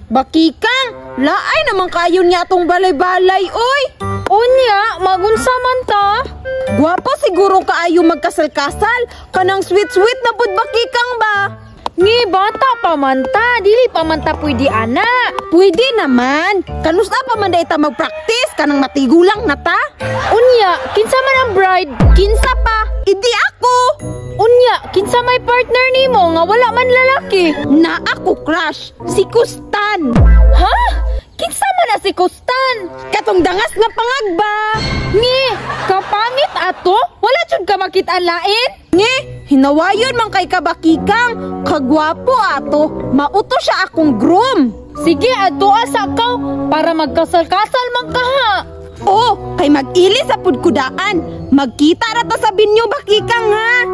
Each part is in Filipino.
Bakikang, laay naman kayo niya atong balay-balay, oy. Unya, magunsa man ta. Guwapo siguro kaayo magkasal-kasal. Kanang sweet-sweet na pud bakikang ba? Ngi, bata pa man ta. Dili pa man ta pwede, ana. Pwede naman. Kanusta pa man da ita mag-practice? Kanang matigulang na ta? Unya, kinsa man ang bride? Kinsa pa? Idi ako. Unya, kinsa may partner nimo nga wala man lalaki? Na ako, crush. Si Kustan. Ha? Kinsa man na si Kustan? Katong dangas nga pangagba. Ngi, kapangit ato? Wala jud ka makita lain? Ngi, hinawayon man kay kabakikang. Kagwapo ato. Mauto siya akong groom. Sige, ato asa ka para magkasal-kasal man ka ha. Oh, kay mag-ili sa pudkudaan. Magkita na ta sa binyo bakikang ha.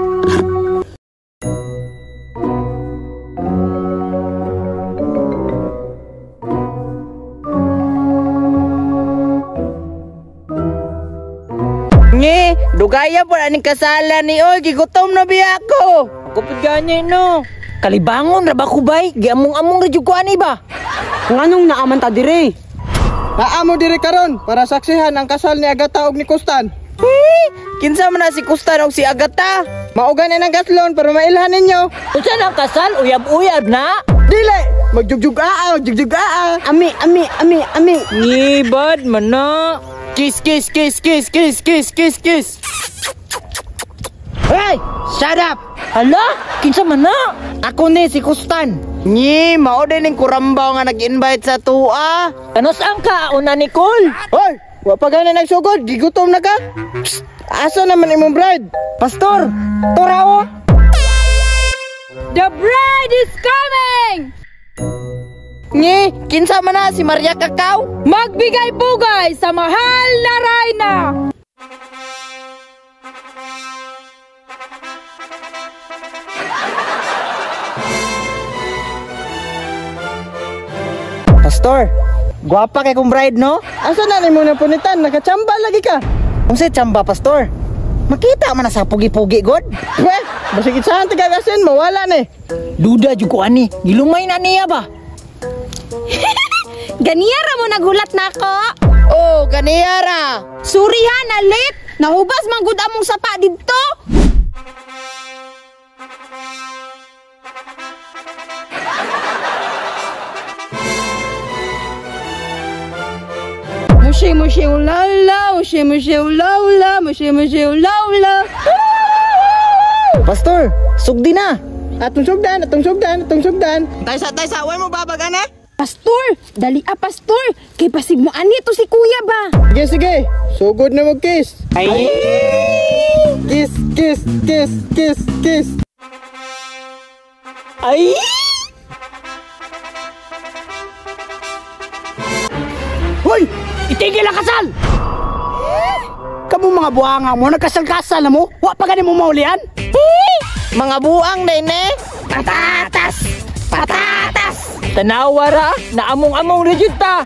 Nge, dugaya po aning kasalan ni Oy, gigutom na biya ako. Kupit ganyan no. Kalibangon ra ba ko bay? Giamong-among ra jud ko ani ba? Kung anong naaman ta dire? Naamo dire karon para saksihan ang kasal ni Agata ug ni Kustan. Kinsa man na si Kustan ug si Agata? Maugan na ng gaslon para mailhan ninyo. Unsa nang kasal? Uyab-uyab na? Dili, magjugjug-aa, magjugjug-aa. Ami. Ngibad man na. Kiss. Hey, shut up. Hala, kinsa man na? Ako ni si Kustan. Ngi, mao din ning kurambaw nga nag-invite sa tuwa. Ano saan ka, una Nicole? Hoy, wa pa gani nagsugod, gigutom na ka. Psst, asa naman imong bride? Pastor, turawo. The bride is coming! Ngi, kinsa man na si Maria Kakao? Magbigay-bugay sa mahal na Rayna! Pastor, guwapa kay kong bride no? Asa na nimo na punitan, nakachamba lagi ka. Unsa chamba, Pastor? Makita man na sa pugi-pugi god. Weh, basig isahan tigagasin, mawala ni. Duda jud ko ani, gilumay na niya ba? Ganiyara mo nagulat na ako. Oh, ganiyara. Suriha na late. Nahubas man gud among sapa didto. Mushe ulawla. Pastor, sugdi na. Atong sugdan. Taysa, way mo babagan eh? Pastor, dali pastor. Kay pasig mo ani to si kuya ba? Sige. Sugod na mo kiss. Ay. Kiss. Ay. Hoy, itigil ang kasal. Kamu mga buhanga mo, nagkasal-kasal na mo. Wa pa gani mo maulian. Mga buang nene. Patatas. Tanawara na among-among rejita.